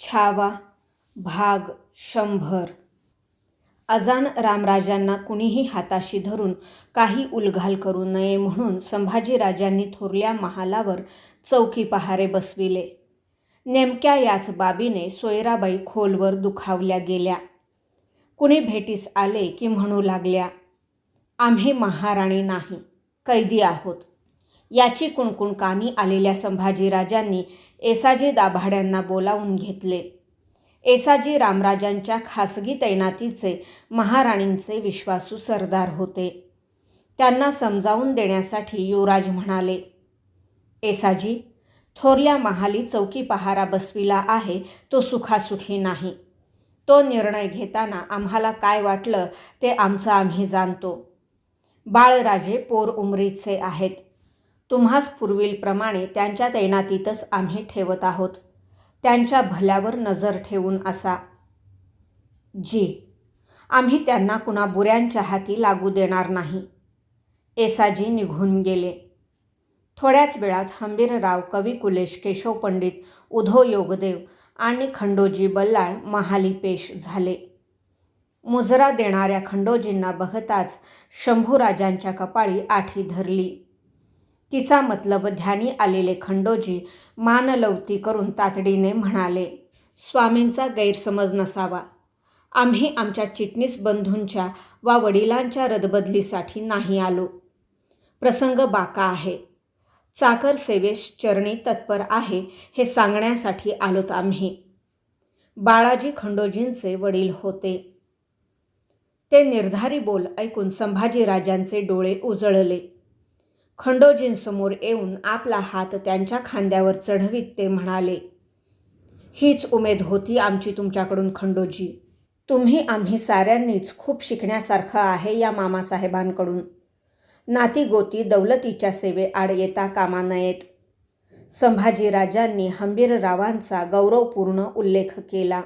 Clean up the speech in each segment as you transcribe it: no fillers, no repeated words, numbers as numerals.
छावा भाग 100. अजाण रामराजांना कुणीही हाताशी धरून काही उलघाल करू नये म्हणून संभाजीराजांनी थोरल्या महालावर चौकी पहारे बसविले. नेमक्या याच बाबीने सोयराबाई खोलवर दुखावल्या गेल्या. कुणी भेटीस आले की म्हणू लागल्या, आम्ही महाराणी नाही, कैदी आहोत. याची कुणकुण कानी आलेल्या संभाजीराजांनी येसाजी दाभाड्यांना बोलावून घेतले. येसाजी रामराजांच्या खासगी तैनातीचे महाराणींचे विश्वासू सरदार होते. त्यांना समजावून देण्यासाठी युवराज म्हणाले, येसाजी, थोरल्या महाली चौकी पहारा बसविला आहे तो सुखासुखी नाही. तो निर्णय घेताना आम्हाला काय वाटलं ते आमचं आम्ही जाणतो. बाळराजे पोर उमरीचे आहेत. तुम्हास पूर्वीप्रमाणे त्यांच्या तैनातीतच आम्ही ठेवत आहोत. त्यांच्या भल्यावर नजर ठेवून असा. जी, आम्ही त्यांना कुणा बुऱ्यांच्या हाती लागू देणार नाही. येसाजी निघून गेले. थोड्याच वेळात हंबीरराव, कविकुलेश, केशव पंडित, उधो योगदेव आणि खंडोजी बल्लाळ महाली पेश झाले. मुजरा देणाऱ्या खंडोजींना बघताच शंभूराजांच्या कपाळी आठी धरली. तिचा मतलब ध्यानी आलेले खंडोजी मानलवती करून तातडीने म्हणाले, स्वामींचा गैरसमज नसावा. आम्ही आमच्या चिटणीस बंधूंच्या वा वडिलांच्या रदबदलीसाठी नाही आलो. प्रसंग बाका आहे. चाकर सेवेस चरणी तत्पर आहे हे सांगण्यासाठी आलोत आम्ही. बाळाजी खंडोजींचे वडील होते. ते निर्धारी बोल ऐकून संभाजीराजांचे डोळे उजळले. खंडोजींसमोर येऊन आपला हात त्यांच्या खांद्यावर चढवीत ते म्हणाले, हीच उमेद होती आमची तुमच्याकडून खंडोजी. तुम्ही आम्ही साऱ्यांनीच खूप शिकण्यासारखं आहे या मामासाहेबांकडून. नातीगोती दौलतीच्या सेवेआड येता कामा नयेत. संभाजीराजांनी हंबीररावांचा गौरवपूर्ण उल्लेख केला.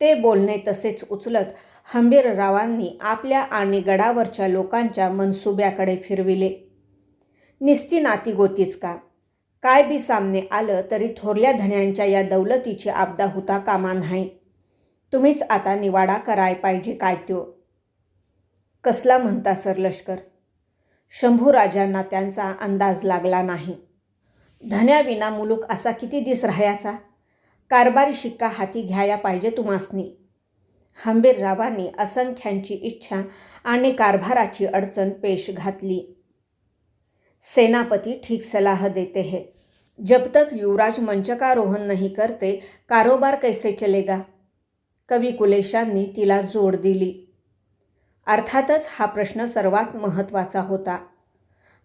ते बोलणे तसेच उचलत हंबीररावांनी आपल्या आणि गडावरच्या लोकांच्या मनसुब्याकडे फिरविले. निस्ती नातीगोतीच का, काय बी सामने आलं तरी थोरल्या धण्यांच्या या दौलतीची आपदा होता कामा नाही. तुम्हीच आता निवाडा कराय पाहिजे काय त्यो. कसला म्हणता सर लष्कर? शंभूराजांना त्यांचा अंदाज लागला नाही. धण्याविना मुलूक असा किती दिस राहायचा? कारभारी शिक्का हाती घ्याया पाहिजे तुम्हासनी. हंबीररावांनी असंख्यांची इच्छा आणि कारभाराची अडचण पेश घातली. सेनापति ठीक सलाह देते हैं. जब तक युवराज मंचकारोहण नहीं करते कारोबार कैसे चलेगा? कविकुलेशांनी तिला जोड दिली. अर्थातच हा प्रश्न सर्वात महत्त्वाचा होता.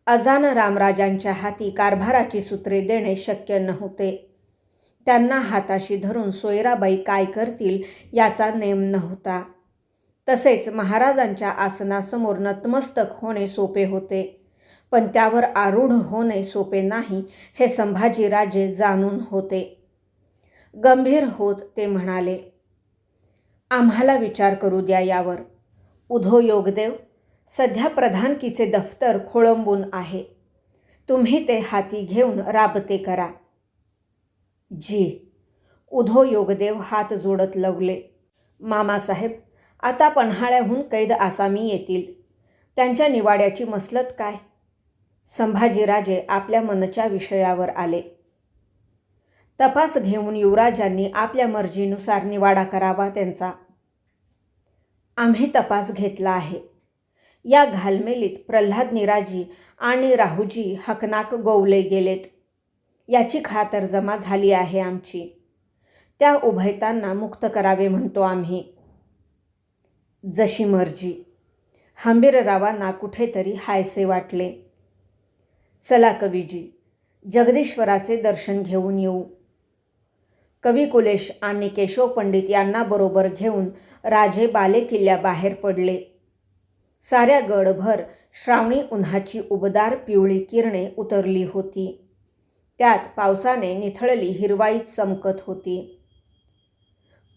अजाण रामराजांच्या हाती कारभाराची सूत्रे देणे शक्य नव्हते. त्यांना हाताशी धरून सोयराबाई काय करतील याचा नेम नव्हता. तसेच महाराजांच्या आसनासमोर नतमस्तक होणे सोपे होते, पण त्यावर आरूढ होणे सोपे नाही हे संभाजीराजे जाणून होते. गंभीर होत ते म्हणाले, आम्हाला विचार करू द्या यावर. उधो योगदेव, सध्या प्रधानकीचे दफ्तर खोळंबून आहे. तुम्ही ते हाती घेऊन राबते करा. जी, उधो योगदेव हात जोडत लवले. मामासाहेब, आता पन्हाळ्याहून कैद आसामी येतील. त्यांच्या निवाड्याची मसलत काय? संभाजीराजे आपल्या मनच्या विषयावर आले. तपास घेऊन युवराजांनी आपल्या मर्जीनुसार निवाडा करावा त्यांचा. आम्ही तपास घेतला आहे. या घालमेलीत प्रल्हाद निराजी आणि राहुजी हकनाक गोवले गेलेत याची खातरजमा झाली आहे आमची. त्या उभयतांना मुक्त करावे म्हणतो आम्ही. जशी मर्जी. हंबीररावांना कुठेतरी हायसे वाटले. चला कवीजी, जगदीश्वराचे दर्शन घेऊन येऊ. कविकुलेश आणि केशव पंडित यांना बरोबर घेऊन राजे बालेकिल्ल्याबाहेर पडले. साऱ्या गडभर श्रावणी उन्हाची उबदार पिवळी किरणे उतरली होती. त्यात पावसाने निथळली हिरवाई चमकत होती.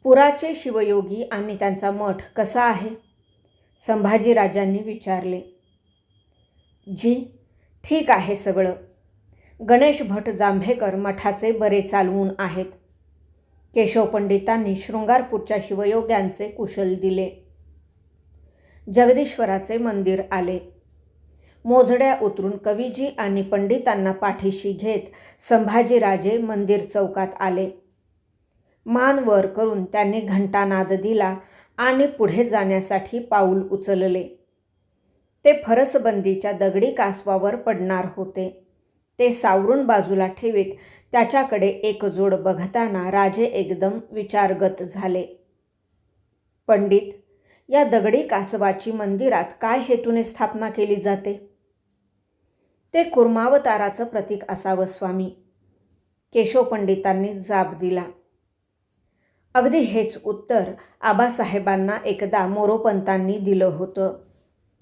पुराचे शिवयोगी आणि त्यांचा मठ कसा आहे? संभाजीराजांनी विचारले. जी, ठीक आहे सगळं. गणेश भट जांभेकर मठाचे बरे चालवून आहेत. केशव पंडितांनी शृंगारपूरच्या शिवयोग्यांचे कुशल दिले. जगदीश्वराचे मंदिर आले. मोजड्या उतरून कवीजी आणि पंडितांना पाठीशी घेत संभाजीराजे मंदिर चौकात आले. मान वर करून त्यांनी घंटानाद दिला आणि पुढे जाण्यासाठी पाऊल उचलले. ते फरसबंदीच्या दगडी कासवावर पडणार होते. ते सावरून बाजूला ठेवीत त्याच्याकडे एकजोड बघताना राजे एकदम विचारगत झाले. पंडित, या दगडी कासवाची मंदिरात काय हेतूने स्थापना केली जाते? ते कुर्मावताराचं प्रतीक असावं स्वामी, केशव पंडितांनी जाब दिला. अगदी हेच उत्तर आबासाहेबांना एकदा मोरोपंतांनी दिलं होतं.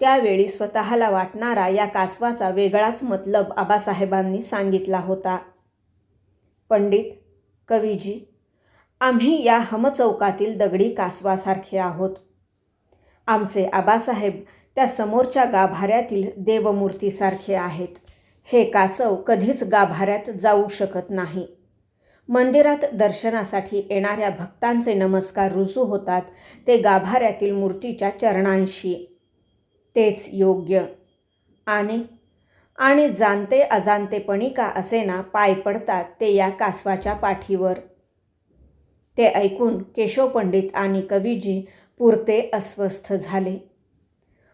त्यावेळी स्वतःला वाटणारा या कासवाचा वेगळाच मतलब आबासाहेबांनी सांगितला होता. पंडित, कवीजी, आम्ही या हमचौकातील दगडी कासवासारखे आहोत. आमचे आबासाहेब त्या समोरच्या गाभाऱ्यातील देवमूर्तीसारखे आहेत. हे कासव कधीच गाभाऱ्यात जाऊ शकत नाही. मंदिरात दर्शनासाठी येणाऱ्या भक्तांचे नमस्कार रुजू होतात ते गाभाऱ्यातील मूर्तीच्या चरणांशी. तेच योग्य. आणि जाणते अजाणतेपणी का असेना पाय पडतात ते या कासवाच्या पाठीवर. ते ऐकून केशव पंडित आणि कवीजी पुरते अस्वस्थ झाले.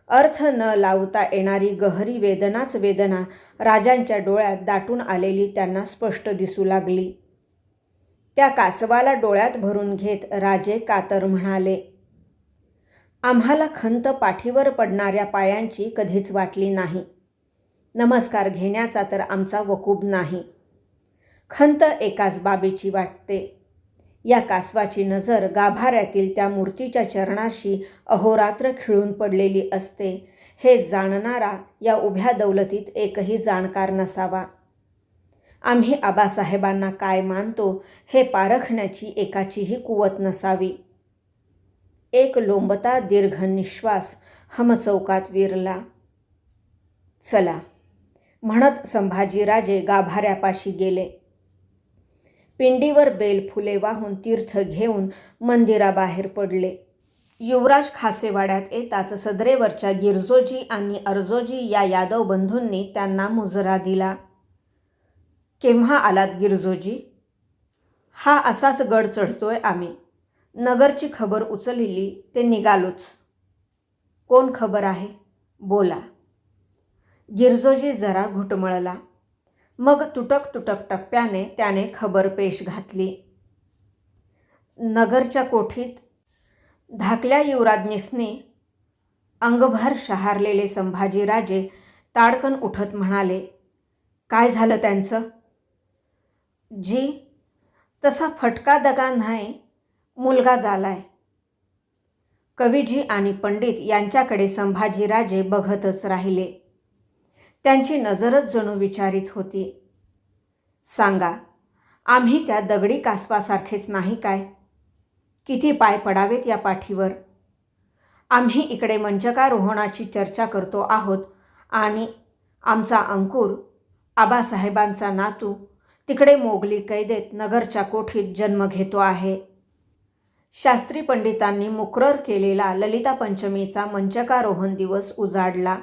अर्थ न लावता येणारी गहरी वेदनाच वेदना राजांच्या डोळ्यात दाटून आलेली त्यांना स्पष्ट दिसू लागली. त्या कासवाला डोळ्यात भरून घेत राजे कातर म्हणाले, आम्हाला खंत पाठीवर पडणाऱ्या पायांची कधीच वाटली नाही. नमस्कार घेण्याचा तर आमचा वकूब नाही. खंत एकाच बाबीची वाटते. या कासवाची नजर गाभाऱ्यातील त्या मूर्तीच्या चरणाशी अहोरात्र खिळून पडलेली असते. हे जाणणारा या उभ्या दौलतीत एकही जाणकार नसावा. आम्ही आबासाहेबांना काय मानतो हे पारखण्याची एकाचीही कुवत नसावी. एक लोंबता दीर्घ निश्वास हमचौकात विरला. चला, म्हणत संभाजीराजे गाभाऱ्यापाशी गेले. पिंडीवर बेलफुले वाहून तीर्थ घेऊन मंदिराबाहेर पडले. युवराज खासेवाड्यात येताच सदरेवरच्या गिरजोजी आणि अर्जोजी या यादव बंधूंनी त्यांना मुजरा दिला. केव्हा आलात गिरजोजी? हा असाच गड चढतोय आम्ही. नगरची खबर उचलली ते निघालोच. कोण खबर आहे? बोला. गिरजोजी जरा घुटमळला. मग तुटक टप्प्याने त्याने खबर पेश घातली. नगरच्या कोठीत धाकल्या युवराज्ञीसने. अंगभर शहारलेले संभाजीराजे ताडकन उठत म्हणाले, काय झालं त्यांचं? जी, तसा फटका दगा नाही, मुलगा झालाय. कवीजी आणि पंडित यांच्याकडे संभाजीराजे बघतच राहिले. त्यांची नजरच जणू विचारित होती. सांगा, आम्ही त्या दगडी कासवासारखेच नाही काय? किती पाय पडावेत या पाठीवर? आम्ही इकडे मंचकारोहणाची चर्चा करतो आहोत आणि आमचा अंकुर, आबासाहेबांचा नातू, तिकडे मोगली कैदेत नगरच्या कोठीत जन्म घेतो आहे. शास्त्री पंडितांनी मुकरर केलेला ललिता पंचमीचा मंचकारोहण दिवस उजाडला.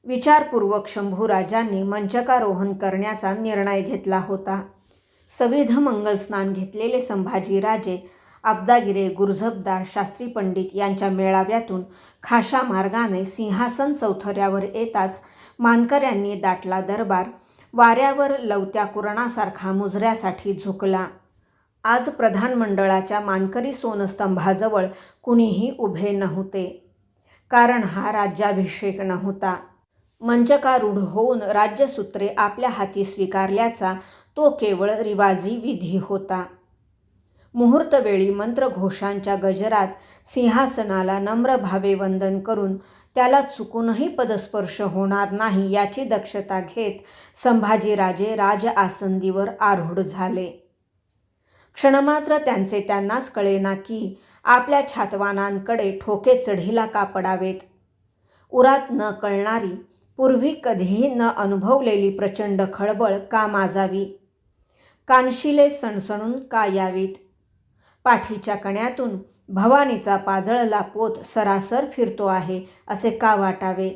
विचारपूर्वक शंभूराजांनी मंचकारोहण करण्याचा निर्णय घेतला होता. सविध मंगलस्नान घेतलेले संभाजीराजे आबदागिरे, गुरझपदार, शास्त्री पंडित यांच्या मेळाव्यातून खाशा मार्गाने सिंहासन चौथऱ्यावर येताच मानकऱ्यांनी दाटला दरबार वाऱ्यावर लवत्या कुरणासारखा मुजऱ्यासाठी झुकला. आज प्रधानमंडळाच्या मानकरी सोनस्तंभाजवळ कुणीही उभे नव्हते, कारण हा राज्याभिषेक नव्हता. मंचकारूढ होऊन राज्यसूत्रे आपल्या हाती स्वीकारल्याचा तो केवळ रिवाजी विधी होता. मुहूर्तवेळी मंत्रघोषांच्या गजरात सिंहासनाला नम्र भावे वंदन करून त्याला चुकूनही पदस्पर्श होणार नाही याची दक्षता घेत संभाजीराजे राजआसंदीवर आरूढ झाले. क्षणमात्र त्यांचे त्यांनाच कळेना की आपल्या छातवानांकडे ठोके चढीला का पडावेत. उरात न कळणारी, पूर्वी कधीही न अनुभवलेली प्रचंड खळबळ का माजावी. कानशिले सणसणून का यावीत. पाठीच्या कण्यातून भवानीचा पाजळला पोत सरासर फिरतो आहे असे का वाटावे?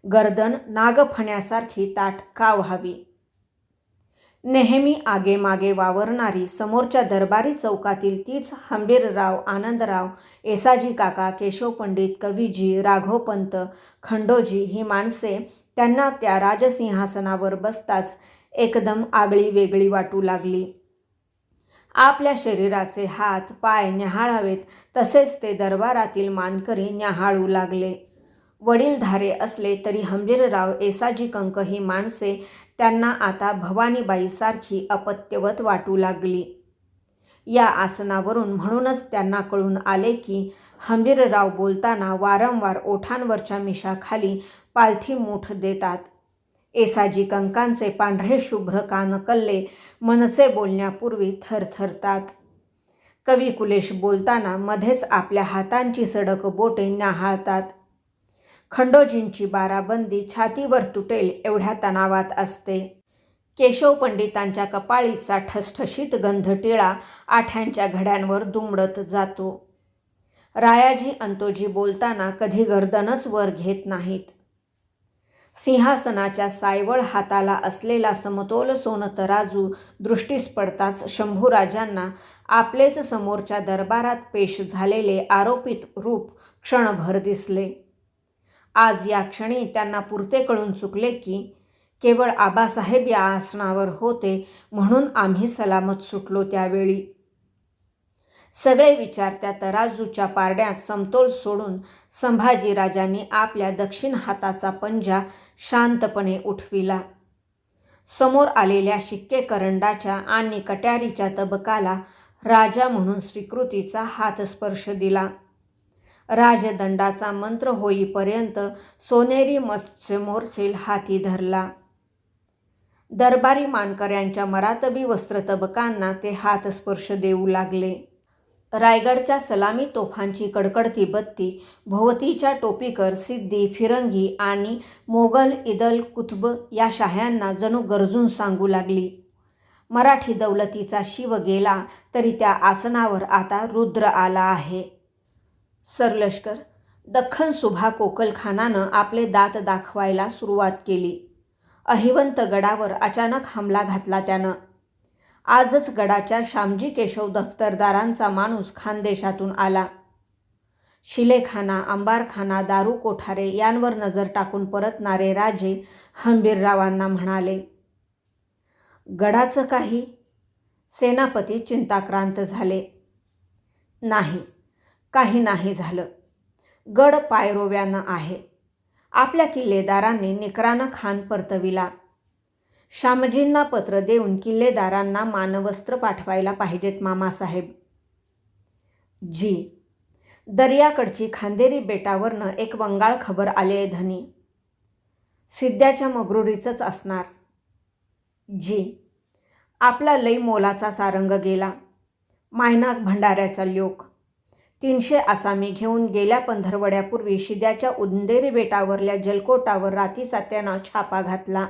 गर्दन नागफण्यासारखी ताठ का व्हावी? नेहमी आगेमागे वावरणारी समोरच्या दरबारी चौकातील तीच हंबीरराव, आनंदराव, येसाजी काका, केशव पंडित, कवीजी, राघवपंत, खंडोजी ही माणसे त्यांना त्या राजसिंहासनावर बसताच एकदम आगळी वेगळी वाटू लागली. आपल्या शरीराचे हात पाय न्याहाळावेत तसेच ते दरबारातील मानकरी न्याहाळू लागले. वडीलधारे असले तरी हंबीरराव, येसाजी कंक ही माणसे त्यांना आता भवानीबाईसारखी अपत्यवत वाटू लागली. या आसनावरून म्हणूनच त्यांना कळून आले की हंबीरराव बोलताना वारंवार ओठांवरच्या मिशाखाली पालथी मूठ देतात. येसाजी कंकांचे पांढरे शुभ्र कानकल्ले मनचे बोलण्यापूर्वी थरथरतात. कवी कुलेश बोलताना मध्येच आपल्या हातांची सडक बोटे न्याहाळतात. खंडोजींची बाराबंदी छातीवर तुटेल एवढ्या तणावात असते. केशव पंडितांच्या कपाळीचा ठसठशीत गंधटिळा आठ्यांच्या घड्यांवर दुमडत जातो. रायाजी अंतोजी बोलताना कधी गर्दनच वर घेत नाहीत. सिंहासनाच्या सायवळ हाताला असलेला समतोल सोनतराजू दृष्टीस पडताच शंभूराजांना आपलेच समोरच्या दरबारात पेश झालेले आरोपित रूप क्षणभर दिसले. आज या क्षणी त्यांना पुरते कळून चुकले की केवळ आबासाहेब या आसनावर होते म्हणून आम्ही सलामत सुटलो त्यावेळी. सगळे विचार त्या तराजूच्या पारड्यात समतोल सोडून संभाजीराजांनी आपल्या दक्षिण हाताचा पंजा शांतपणे उठविला. समोर आलेल्या शिक्के करंडाच्या आणि कट्यारीच्या तबकाला राजा म्हणून स्वीकृतीचा हातस्पर्श दिला. राजदंडाचा मंत्र होईपर्यंत सोनेरी मत्स्यमोर्चेल हाती धरला. दरबारी मानकऱ्यांच्या मरातबी वस्त्रतबकांना ते हातस्पर्श देऊ लागले. रायगडच्या सलामी तोफांची कडकडती बत्ती भोवतीच्या टोपीकर, सिद्दी, फिरंगी आणि मोगल, इदल, कुतब या शाह्यांना जणू गरजून सांगू लागली. मराठी दौलतीचा शिव गेला तरी त्या आसनावर आता रुद्र आला आहे. सरलष्कर दख्खन सुभा कोकलखानानं आपले दात दाखवायला सुरुवात केली. अहिवंत गडावर अचानक हमला घातला त्यानं. आजच गडाच्या शामजी केशव दफ्तरदारांचा माणूस खानदेशातून आला. शिलेखाना, अंबारखाना, दारू कोठारे यांवर नजर टाकून परतणारे राजे हंबीररावांना म्हणाले. गडाचं काही? सेनापती चिंताक्रांत झाले. नाही, काही नाही झालं. गड पायरोव्यानं आहे. आपल्या किल्लेदारांनी निकरानं खान परतविला. शामजींना पत्र देऊन किल्लेदारांना मानवस्त्र पाठवायला पाहिजेत मामासाहेब. जी. दर्याकडची खांदेरी बेटावरनं एक वंगाळ खबर आले धनी. सिद्ध्याच्या मगरुरीचंच असणार. जी. आपला लई मोलाचा सारंग गेला. मायनाक भंडाऱ्याचा ल्योक. 300 आसामी घेऊन गेल्या पंधरवड्यापूर्वी शिद्याच्या उंदेरी बेटावरल्या जलकोटावर रातीचा त्यानं छापा घातला.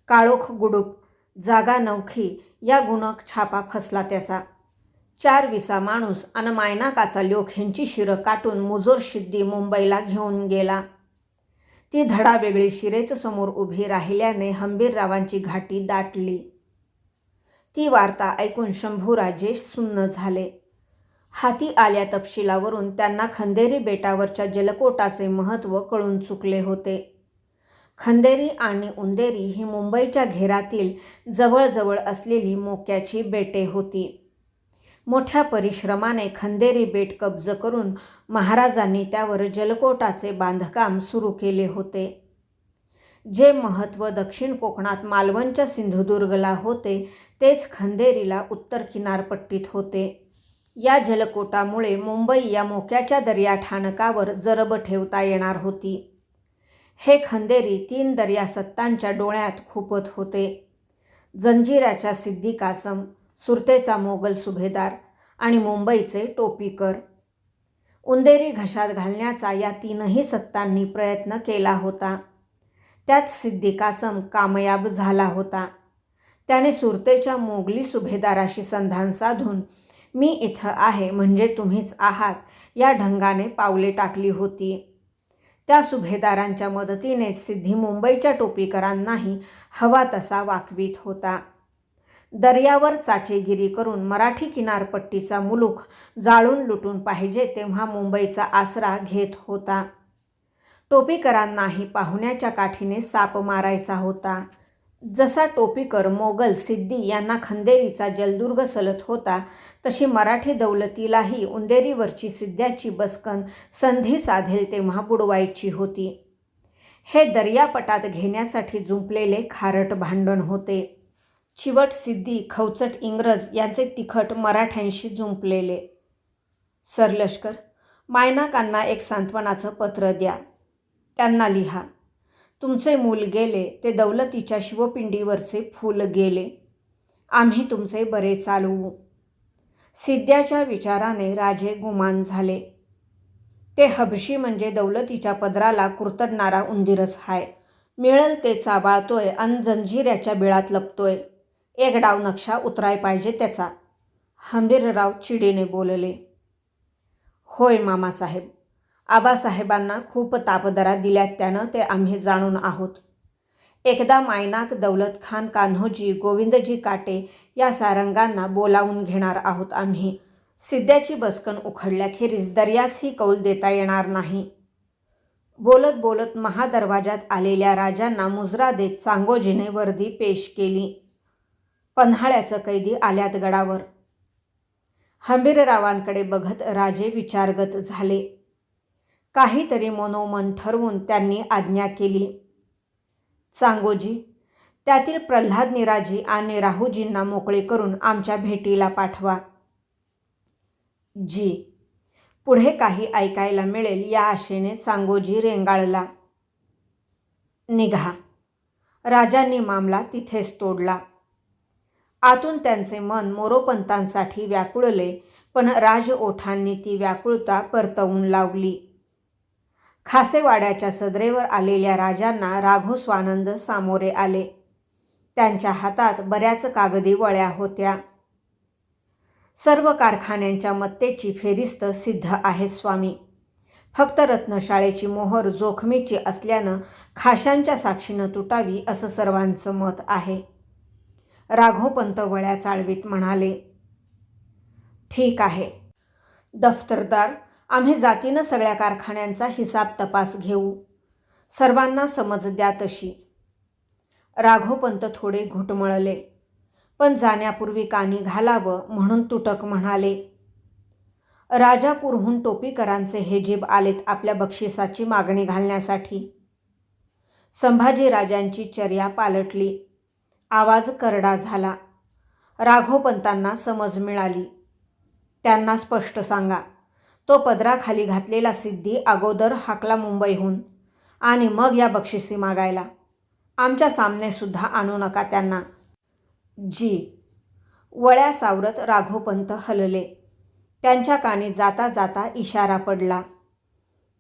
काळोख गुडूप, जागा नवखी या गुणक छापा फसला त्याचा. 4 विसा माणूस अन मायनाकाचा ल्योक ह्यांची शिरं काटून मुजोर शिद्दी मुंबईला घेऊन गेला. ती धडा वेगळी शिरेच समोर उभी राहिल्याने हंबीररावांची घाटी दाटली. ती वार्ता ऐकून शंभूराजे सुन्न झाले. हाती आल्या तपशिलावरून त्यांना खंदेरी बेटावरच्या जलकोटाचे महत्त्व कळून चुकले होते. खंदेरी आणि उंदेरी ही मुंबईच्या घेरातील जवळजवळ असलेली मोक्याची बेटे होती. मोठ्या परिश्रमाने खंदेरी बेट कब्ज करून महाराजांनी त्यावर जलकोटाचे बांधकाम सुरू केले होते. जे महत्त्व दक्षिण कोकणात मालवणच्या सिंधुदुर्गला होते तेच खंदेरीला उत्तर किनारपट्टीत होते. या जलकोटामुळे मुंबई या मोक्याच्या दर्याठाणकावर जरब ठेवता येणार होती. हे खंदेरी 3 दर्यासत्तांच्या डोळ्यात खुपत होते. जंजिऱ्याच्या सिद्दी कासम, सुरतेचा मोगल सुभेदार आणि मुंबईचे टोपीकर. उंदेरी घशात घालण्याचा या 3ही सत्तांनी प्रयत्न केला होता. त्यात सिद्दी कासम कामयाब झाला होता. त्याने सुरतेच्या मोगली सुभेदाराशी संधान साधून मी इथं आहे म्हणजे तुम्हीच आहात या ढंगाने पावले टाकली होती. त्या सुभेदारांच्या मदतीने सिद्धी मुंबईच्या टोपीकरांनाही हवा तसा वाकवीत होता. दर्यावर चाचेगिरी करून मराठी किनारपट्टीचा मुलूख जाळून लुटून पाहिजे तेव्हा मुंबईचा आसरा घेत होता. टोपीकरांनाही पाहुण्याच्या काठीने साप मारायचा होता. जसा टोपीकर मोगल सिद्धी यांना खंदेरीचा जलदुर्ग सलत होता, तशी मराठी दौलतीलाही उंदेरीवरची सिद्ध्याची बसकन संधी साधेल तेव्हा बुडवायची होती. हे दर्यापटात घेण्यासाठी जुंपलेले खारट भांडण होते. चिवट सिद्धी, खवचट इंग्रज यांचे तिखट मराठ्यांशी जुंपलेले. सरलष्कर, मायनाकांना एक सांत्वनाचं पत्र द्या. त्यांना लिहा, तुमचे मूल गेले ते दौलतीच्या शिवपिंडीवरचे फूल गेले. आम्ही तुमचे बरे चालवू. सिद्ध्याच्या विचाराने राजे गुमान झाले. ते हबशी म्हणजे दौलतीच्या पदराला कुरतडणारा उंदीरच हाय. मिळल ते चाबाळतोय अन जंजिऱ्याच्या बिळात लपतोय. एक डाव नक्षा उतराय पाहिजे त्याचा. हंबीरराव चिडीने बोलले. होय मामासाहेब, आबासाहेबांना खूप तापदरा दिल्यात त्यानं ते आम्ही जाणून आहोत. एकदा मायनाक, दौलत खान, कान्होजी, गोविंदजी काटे या सारंगांना बोलावून घेणार आहोत आम्ही. सिद्ध्याची बसकन उखडल्याखेरीज दर्यासही कौल देता येणार नाही. बोलत बोलत महादरवाजात आलेल्या राजांना मुजरा देत चांगोजीने वर्दी पेश केली. पन्हाळ्याचं कैदी आल्यात गडावर. हंबीररावांकडे बघत राजे विचारगत झाले. काहीतरी मनोमन ठरवून त्यांनी आज्ञा केली. चांगोजी, त्यातील प्रल्हाद निराजी आणि राहूजींना मोकळे करून आमच्या भेटीला पाठवा. जी. पुढे काही ऐकायला मिळेल या आशेने चांगोजी रेंगाळला. निघा. राजांनी मामला तिथेच तोडला. आतून त्यांचे मन मोरोपंतांसाठी व्याकुळले, पण राजओठांनी ती व्याकुळता परतवून लावली. खासेवाड्याच्या सदरेवर आलेल्या राजांना राघो स्वानंद सामोरे आले. त्यांच्या हातात बऱ्याच कागदी वळ्या होत्या. सर्व कारखान्यांच्या मत्तेची फेरिस्त सिद्ध आहे स्वामी. फक्त रत्नशाळेची मोहर जोखमीची असल्यानं खाशांच्या साक्षीनं तुटावी असं सर्वांचं मत आहे. राघोपंत वळ्या चाळवीत म्हणाले. ठीक आहे दफ्तरदार, आम्ही जातीनं सगळ्या कारखान्यांचा हिसाब तपास घेऊ. सर्वांना समज द्या तशी. राघोपंत थोडे घुटमळले, पण जाण्यापूर्वी कानी घालावं म्हणून तुटक म्हणाले. राजापूरहून टोपीकरांचे हेजीब आलेत आपल्या बक्षिसाची मागणी घालण्यासाठी. संभाजीराजांची चर्या पालटली. आवाज करडा झाला. राघोपंतांना समज मिळाली. त्यांना स्पष्ट सांगा, तो पदराखाली घातलेला सिद्धी अगोदर हाकला मुंबईहून आणि मग या बक्षिसी मागायला. आमच्या सामनेसुद्धा आणू नका त्यांना. जी. वळ्या सावरत राघोपंत हलले. त्यांच्या कानी जाता जाता इशारा पडला.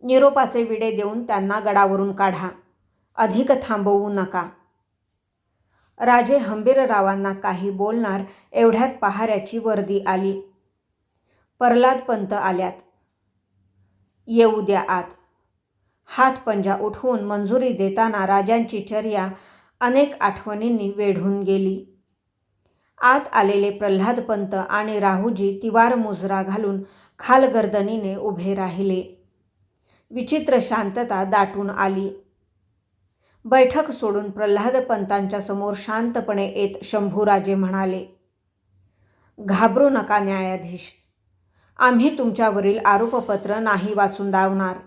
निरोपाचे विडे देऊन त्यांना गडावरून काढा. अधिक थांबवू नका. राजे हंबीररावांना काही बोलणार एवढ्यात पहाऱ्याची वर्दी आली. प्रल्हादपंत आल्यात. येऊ द्या आत. हातपंजा उठवून मंजुरी देताना राजांची चर्या अनेक आठवणींनी वेढून गेली. आत आलेले प्रल्हादपंत आणि राहूजी तिवार मुजरा घालून खालगर्दनीने उभे राहिले. विचित्र शांतता दाटून आली. बैठक सोडून प्रल्हादपंतांच्या समोर शांतपणे येत शंभूराजे म्हणाले. घाबरू नका न्यायाधीश. आम्ही तुमच्यावरील आरोपपत्र नाही वाचून दावणार.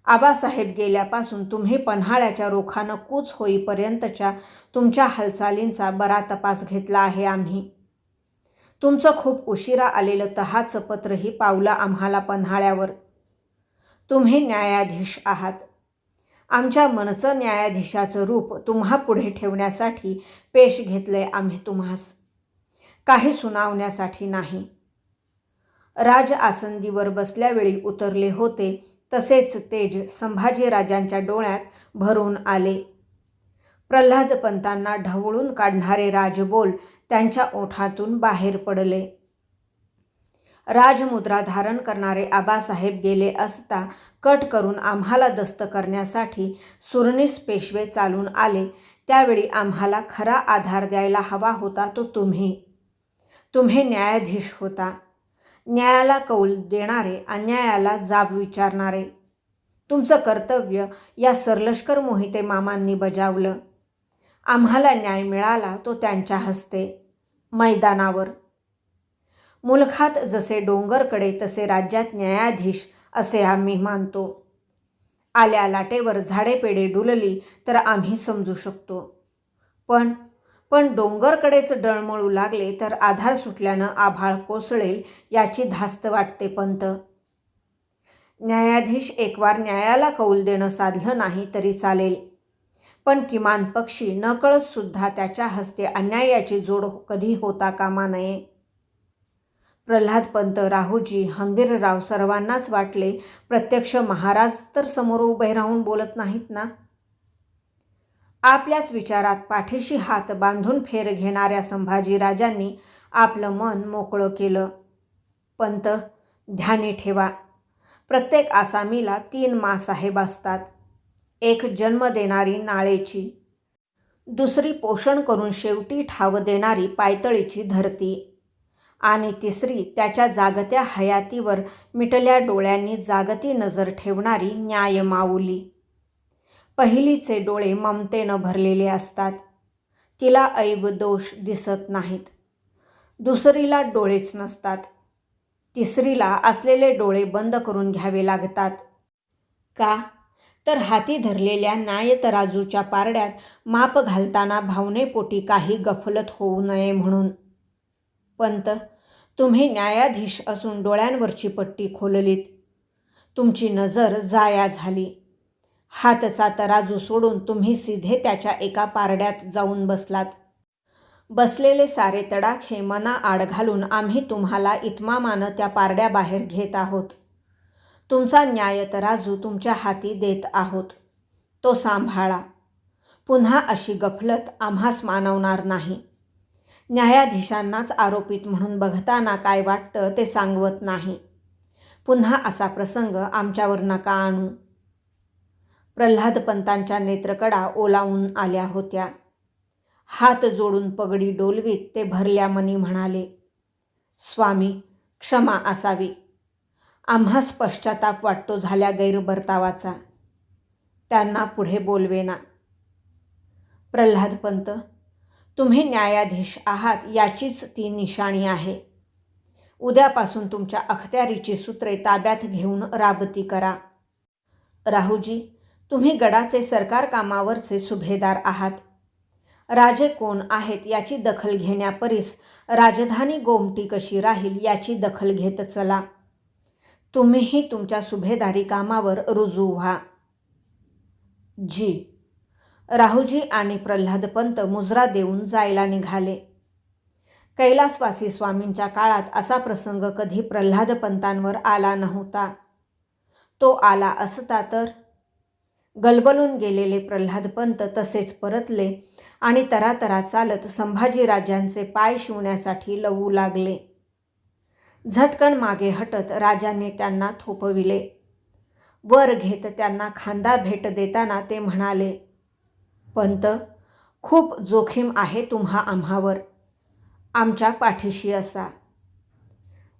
आबासाहेब गेल्यापासून तुम्ही पन्हाळ्याच्या रोखानं कूच होईपर्यंतच्या तुमच्या हालचालींचा बरा तपास घेतला आहे आम्ही. तुमचं खूप उशिरा आलेलं तहाचं पत्रही पावलं आम्हाला पन्हाळ्यावर. तुम्ही न्यायाधीश आहात. आमच्या मनचं न्यायाधीशाचं रूप तुम्हा पुढे ठेवण्यासाठी पेश घेतलंय आम्ही तुम्हास, काही सुनावण्यासाठी नाही. राज आसंदीवर बसल्यावेळी उतरले होते तसेच तेज संभाजीराजांच्या डोळ्यात भरून आले. प्रल्हादपंतांना ढवळून काढणारे राजबोल त्यांच्या ओठातून बाहेर पडले. राजमुद्रा धारण करणारे आबासाहेब गेले असता कट करून आम्हाला दस्त करण्यासाठी सुरनीस पेशवे चालून आले, त्यावेळी आम्हाला खरा आधार द्यायला हवा होता तो तुम्ही न्यायाधीश होता. न्यायाला कौल देणारे, अन्यायाला जाब विचारणारे. तुमचं कर्तव्य या सरलष्कर मोहिते मामांनी बजावलं. आम्हाला न्याय मिळाला तो त्यांच्या हस्ते, मैदानावर. मुलखात जसे डोंगरकडे तसे राज्यात न्यायाधीश असे आम्ही मानतो. आल्या लाटेवर झाडेपेडे डुलली तर आम्ही समजू शकतो, पण डोंगरकडेच डळमळू लागले तर आधार सुटल्यानं आभाळ कोसळेल याची धास्त वाटते पंत. न्यायाधीश एकवार न्यायाला कौल देणं साधलं नाही तरी चालेल, पण किमान पक्षी नकळत सुद्धा त्याच्या हस्ते अन्यायाची जोड कधी होता कामा नये. प्रल्हाद पंत, राहूजी, हंबीरराव सर्वांनाच वाटले प्रत्यक्ष महाराज तर समोर उभे राहून बोलत नाहीत ना. आपल्याच विचारात पाठीशी हात बांधून फेर घेणाऱ्या संभाजीराजांनी आपलं मन मोकळं केलं. पंत, ध्यानी ठेवा, प्रत्येक आसामीला 3 माँसाहेब असतात. एक जन्म देणारी नाळेची, दुसरी पोषण करून शेवटी ठाव देणारी पायतळीची धरती, आणि तिसरी त्याच्या जागत्या हयातीवर मिटल्या डोळ्यांनी जागती नजर ठेवणारी न्यायमाऊली. पहिलीचे डोळे ममतेनं भरलेले असतात, तिला ऐब दोष दिसत नाहीत. दुसरीला डोळेच नसतात, तिसरीला असलेले डोळे बंद करून घ्यावे लागतात. का तर हाती धरलेल्या न्यायतराजूच्या पारड्यात माप घालताना भावनेपोटी काही गफलत होऊ नये म्हणून. पंत, तुम्ही न्यायाधीश असून डोळ्यांवरची पट्टी खोललीत. तुमची नजर जाया झाली. हातचा तराजू सोडून तुम्ही सीधे त्याच्या एका पारड्यात जाऊन बसलात. बसलेले सारे तडाखे मनाआड घालून आम्ही तुम्हाला इतमामानं त्या पारड्याबाहेर घेत आहोत. तुमचा न्याय तराजू तुमच्या हाती देत आहोत, तो सांभाळा. पुन्हा अशी गफलत आम्हास मानवणार नाही. न्यायाधीशांनाच आरोपित म्हणून बघताना काय वाटतं ते सांगवत नाही. पुन्हा असा प्रसंग आमच्यावर नका आणू. प्रल्हाद पंतांच्या नेत्रकडा ओलावून आल्या होत्या. हात जोडून पगडी डोलवीत ते भरल्या मनी म्हणाले, स्वामी, क्षमा असावी. आम्हास पश्चाताप वाटतो झाल्या गैरबर्तावाचा. त्यांना पुढे बोलवेना. प्रल्हाद पंत, तुम्ही न्यायाधीश आहात याचीच ती निशाणी आहे. उद्यापासून तुमच्या अखत्यारीची सूत्रे ताब्यात घेऊन राबती करा. राहूजी, तुम्ही गडाचे सरकार कामावरचे सुभेदार आहात. राजे कोण आहेत याची दखल घेण्यापरीस राजधानी गोमटी कशी राहील याची दखल घेत चला. तुम्हीही तुमच्या सुभेदारी कामावर रुजू व्हा. जी. राहूजी आणि प्रल्हादपंत मुजरा देऊन जायला निघाले. कैलासवासी स्वामींच्या काळात असा प्रसंग कधी प्रल्हादपंतांवर आला नव्हता. तो आला असता तर. गलबलून गेलेले प्रल्हादपंत तसेच परतले आणि तरातरा चालत संभाजीराजांचे पाय शिवण्यासाठी लवू लागले. झटकन मागे हटत राजांनी त्यांना थोपविले. वर घेत त्यांना खांदा भेट देताना ते म्हणाले, पंत, खूप जोखीम आहे तुम्हा आम्हावर. आमच्या पाठीशी असा.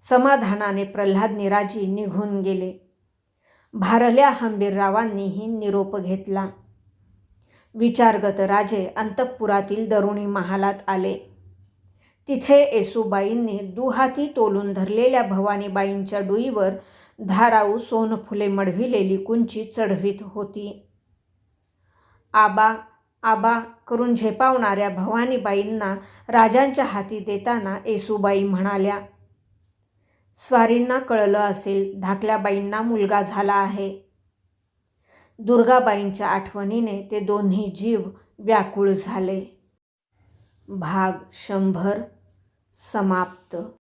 समाधानाने प्रल्हाद निराजी निघून गेले. भारल्या हंबीररावांनीही निरोप घेतला. विचारगत राजे अंतःपुरातील दरुणी महालात आले. तिथे येसूबाईंनी दुहाती तोलून धरलेल्या भवानीबाईंच्या डुईवर धाराऊ सोनफुले मढविलेली कुंची चढवीत होती. आबा आबा करून झेपावणाऱ्या भवानीबाईंना राजांच्या हाती देताना येसूबाई म्हणाल्या, स्वारींना कळलं असेल धाकल्याबाईंना मुलगा झाला आहे. दुर्गाबाईंच्या आठवणीने ते दोन्ही जीव व्याकुळ झाले. भाग 100 समाप्त.